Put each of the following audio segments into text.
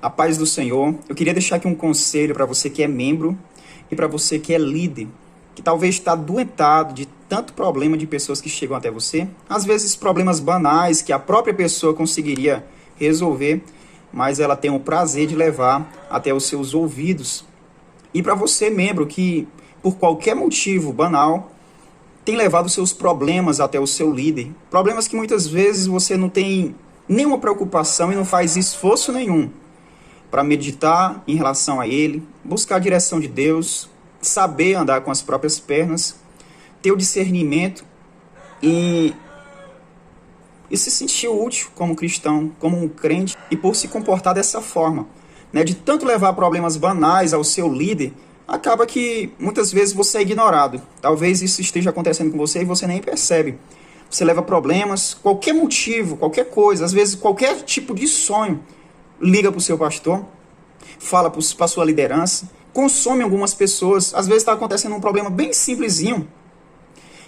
A paz do Senhor. Eu queria deixar aqui um conselho para você que é membro e para você que é líder, que talvez está adoentado de tanto problema de pessoas que chegam até você. Às vezes problemas banais que a própria pessoa conseguiria resolver, mas ela tem o prazer de levar até os seus ouvidos. E para você, membro, que por qualquer motivo banal tem levado seus problemas até o seu líder, problemas que muitas vezes você não tem nenhuma preocupação e não faz esforço nenhum para meditar em relação a ele, buscar a direção de Deus, saber andar com as próprias pernas, ter o discernimento e se sentir útil como cristão, como um crente, e por se comportar dessa forma, né? De tanto levar problemas banais ao seu líder, acaba que muitas vezes você é ignorado. Talvez isso esteja acontecendo com você e você nem percebe. Você leva problemas, qualquer motivo, qualquer coisa, às vezes qualquer tipo de sonho, liga para o seu pastor, fala para a sua liderança, consome algumas pessoas. Às vezes está acontecendo um problema bem simplesinho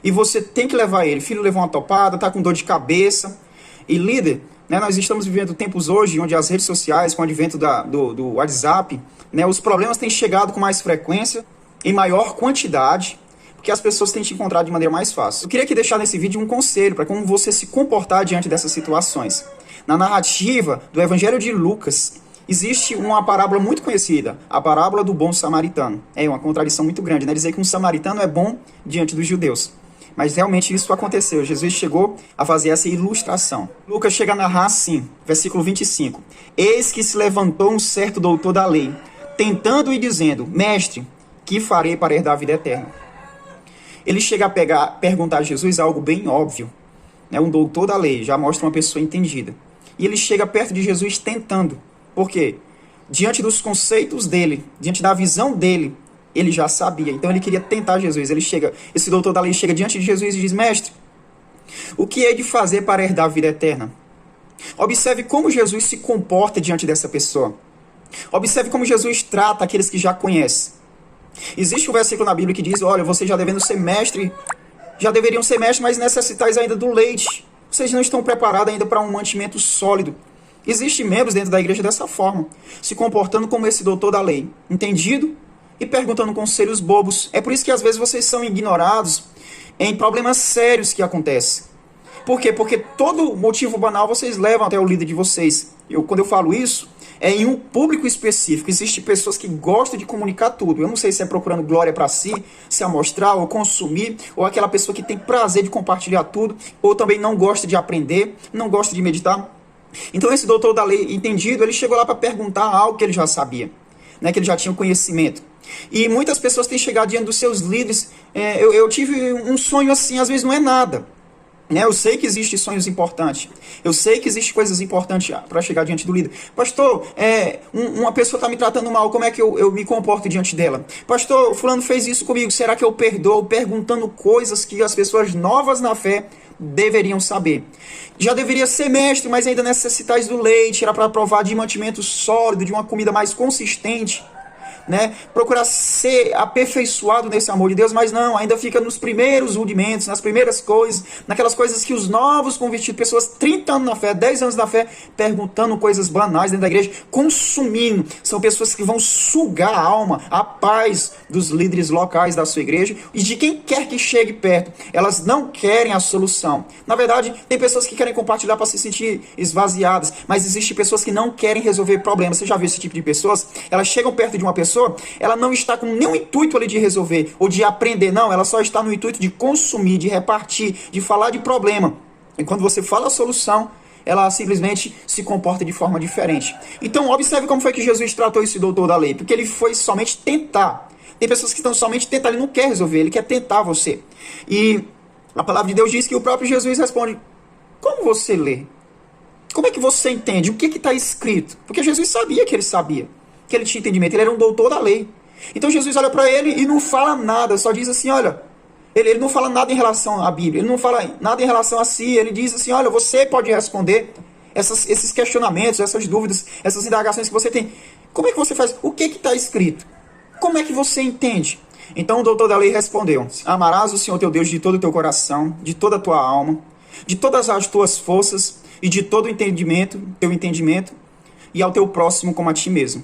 e você tem que levar ele. Filho levou uma topada, está com dor de cabeça. E líder, né, nós estamos vivendo tempos hoje onde as redes sociais, com o advento do WhatsApp, né, os problemas têm chegado com mais frequência, em maior quantidade, porque as pessoas têm te encontrado de maneira mais fácil. Eu queria aqui deixar nesse vídeo um conselho para como você se comportar diante dessas situações. Na narrativa do Evangelho de Lucas, existe uma parábola muito conhecida, a parábola do bom samaritano. É uma contradição muito grande, né? Dizer que um samaritano é bom diante dos judeus. Mas realmente isso aconteceu. Jesus chegou a fazer essa ilustração. Lucas chega a narrar assim, versículo 25. Eis que se levantou um certo doutor da lei, tentando e dizendo, mestre, que farei para herdar a vida eterna? Ele chega a perguntar a Jesus algo bem óbvio. Né? Um doutor da lei já mostra uma pessoa entendida. E ele chega perto de Jesus tentando. Por quê? Diante dos conceitos dele, diante da visão dele, ele já sabia. Então ele queria tentar Jesus. Esse doutor da lei chega diante de Jesus e diz, mestre, o que hei de fazer para herdar a vida eterna? Observe como Jesus se comporta diante dessa pessoa. Observe como Jesus trata aqueles que já conhecem. Existe um versículo na Bíblia que diz, olha, vocês já deveriam ser mestre, mas necessitais ainda do leite. Vocês não estão preparados ainda para um mantimento sólido. Existem membros dentro da igreja dessa forma, se comportando como esse doutor da lei, entendido e perguntando conselhos bobos. É por isso que às vezes vocês são ignorados em problemas sérios que acontecem. Por quê? Porque todo motivo banal vocês levam até o líder de vocês. Quando eu falo isso, é em um público específico. Existem pessoas que gostam de comunicar tudo. Eu não sei se é procurando glória para si, se amostrar ou consumir, ou aquela pessoa que tem prazer de compartilhar tudo, ou também não gosta de aprender, não gosta de meditar. Então esse doutor da lei entendido, ele chegou lá para perguntar algo que ele já sabia, né, que ele já tinha conhecimento. E muitas pessoas têm chegado diante dos seus líderes, eu tive um sonho assim, às vezes não é nada. Eu sei que existem sonhos importantes. Eu sei que existem coisas importantes para chegar diante do líder. Pastor, uma pessoa está me tratando mal, como é que eu me comporto diante dela? Pastor, fulano fez isso comigo, será que eu perdoo? Perguntando coisas que as pessoas novas na fé deveriam saber. Já deveria ser mestre, mas ainda necessitais do leite, era para provar de mantimento sólido, de uma comida mais consistente. Né? Procurar ser aperfeiçoado nesse amor de Deus, mas não, ainda fica nos primeiros rudimentos, nas primeiras coisas, naquelas coisas que os novos convertidos, pessoas 30 anos na fé, 10 anos na fé, perguntando coisas banais dentro da igreja, consumindo. São pessoas que vão sugar a alma, a paz dos líderes locais da sua igreja e de quem quer que chegue perto. Elas não querem a solução. Na verdade, tem pessoas que querem compartilhar para se sentir esvaziadas, mas existem pessoas que não querem resolver problemas. Você já viu esse tipo de pessoas? Elas chegam perto de uma pessoa, ela não está com nenhum intuito ali de resolver ou de aprender, não, ela só está no intuito de consumir, de repartir, de falar de problema. E quando você fala a solução, ela simplesmente se comporta de forma diferente. Então observe como foi que Jesus tratou esse doutor da lei, porque ele foi somente tentar. Tem pessoas que estão somente tentando, ele não quer resolver, ele quer tentar você. E a palavra de Deus diz que o próprio Jesus responde, como você lê? Como é que você entende? O que está escrito? Porque Jesus sabia que ele sabia, que ele tinha entendimento, ele era um doutor da lei. Então Jesus olha para ele e não fala nada, só diz assim, olha, ele não fala nada em relação à Bíblia, ele não fala nada em relação a si, ele diz assim, olha, você pode responder esses questionamentos, essas dúvidas, essas indagações que você tem. Como é que você faz? O que está escrito? Como é que você entende? Então o doutor da lei respondeu, amarás o Senhor teu Deus de todo o teu coração, de toda a tua alma, de todas as tuas forças e de todo o teu entendimento, e ao teu próximo como a ti mesmo.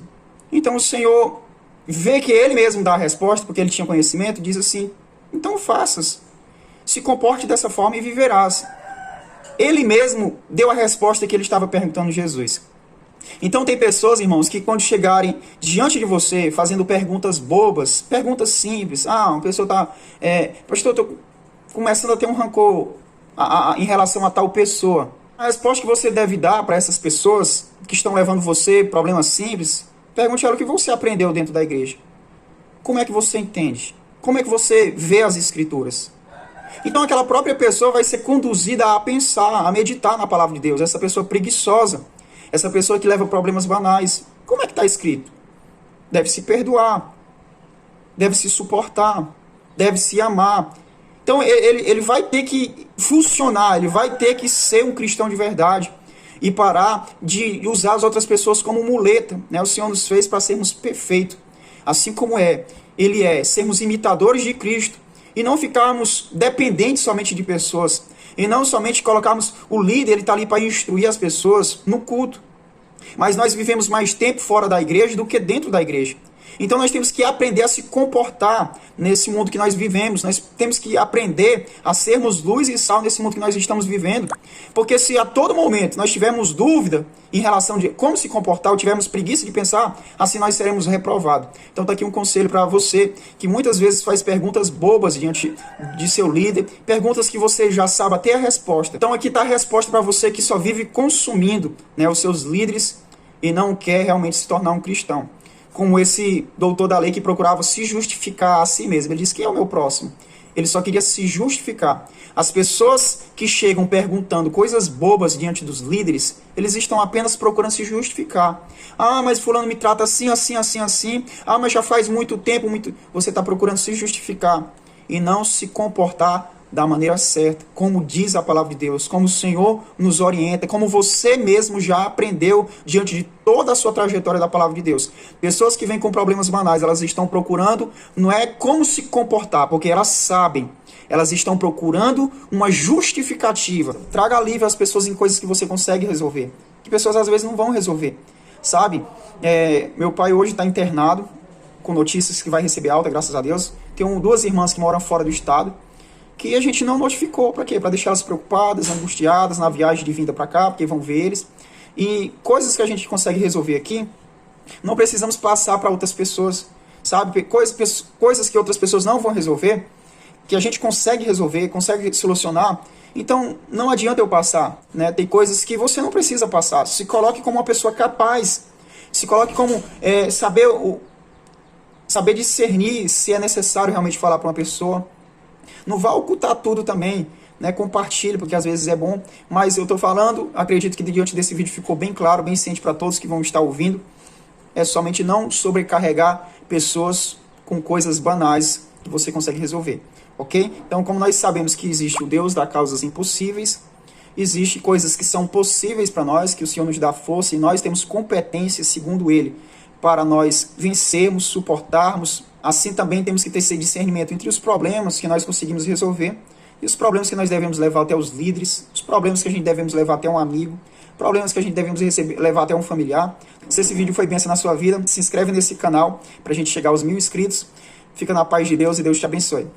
Então o Senhor vê que ele mesmo dá a resposta, porque ele tinha conhecimento, diz assim, então faças, se comporte dessa forma e viverás. Ele mesmo deu a resposta que ele estava perguntando a Jesus. Então tem pessoas, irmãos, que quando chegarem diante de você, fazendo perguntas bobas, perguntas simples, uma pessoa está, pastor, eu estou começando a ter um rancor em relação a tal pessoa. A resposta que você deve dar para essas pessoas que estão levando você problemas simples, pergunte a ela o que você aprendeu dentro da igreja. Como é que você entende? Como é que você vê as escrituras? Então aquela própria pessoa vai ser conduzida a pensar, a meditar na palavra de Deus. Essa pessoa preguiçosa, essa pessoa que leva problemas banais. Como é que está escrito? Deve se perdoar, deve se suportar, deve se amar. Então ele vai ter que funcionar, ele vai ter que ser um cristão de verdade e parar de usar as outras pessoas como muleta. O Senhor nos fez para sermos perfeitos, assim como Ele é, sermos imitadores de Cristo e não ficarmos dependentes somente de pessoas e não somente colocarmos o líder, ele está ali para instruir as pessoas no culto. Mas nós vivemos mais tempo fora da igreja do que dentro da igreja. Então nós temos que aprender a se comportar nesse mundo que nós vivemos. Nós temos que aprender a sermos luz e sal nesse mundo que nós estamos vivendo. Porque se a todo momento nós tivermos dúvida em relação de como se comportar, ou tivermos preguiça de pensar, assim nós seremos reprovados. Então está aqui um conselho para você que muitas vezes faz perguntas bobas diante de seu líder, perguntas que você já sabe até a resposta. Então aqui está a resposta para você que só vive consumindo os seus líderes e não quer realmente se tornar um cristão. Como esse doutor da lei que procurava se justificar a si mesmo. Ele disse, quem é o meu próximo? Ele só queria se justificar. As pessoas que chegam perguntando coisas bobas diante dos líderes, eles estão apenas procurando se justificar. Mas fulano me trata assim, assim, assim, assim. Mas já faz muito tempo, Você está procurando se justificar e não se comportar da maneira certa, como diz a palavra de Deus, como o Senhor nos orienta, como você mesmo já aprendeu diante de toda a sua trajetória da palavra de Deus. Pessoas que vêm com problemas banais, elas estão procurando, não é como se comportar, porque elas sabem, elas estão procurando uma justificativa. Traga alívio às pessoas em coisas que você consegue resolver, que pessoas às vezes não vão resolver, sabe? Meu pai hoje está internado, com notícias que vai receber alta, graças a Deus. Tenho 2 irmãs que moram fora do estado, que a gente não notificou. Para quê? Para deixar elas preocupadas, angustiadas na viagem de vinda para cá, porque vão ver eles. E coisas que a gente consegue resolver aqui, não precisamos passar para outras pessoas, sabe? Coisas que outras pessoas não vão resolver, que a gente consegue resolver, consegue solucionar. Então, não adianta eu passar, Tem coisas que você não precisa passar. Se coloque como uma pessoa capaz. Se coloque como saber discernir se é necessário realmente falar para uma pessoa. Não vá ocultar tudo também, Compartilhe, porque às vezes é bom. Mas eu estou falando, acredito que diante desse vídeo ficou bem claro, bem ciente para todos que vão estar ouvindo. É somente não sobrecarregar pessoas com coisas banais que você consegue resolver, ok? Então, como nós sabemos que existe o Deus das causas impossíveis, existe coisas que são possíveis para nós, que o Senhor nos dá força e nós temos competências, segundo Ele, para nós vencermos, suportarmos. Assim também temos que ter esse discernimento entre os problemas que nós conseguimos resolver e os problemas que nós devemos levar até os líderes, os problemas que a gente devemos levar até um amigo, problemas que a gente devemos levar até um familiar. Se esse vídeo foi bênção na sua vida, se inscreve nesse canal para a gente chegar aos 1000 inscritos. Fica na paz de Deus e Deus te abençoe.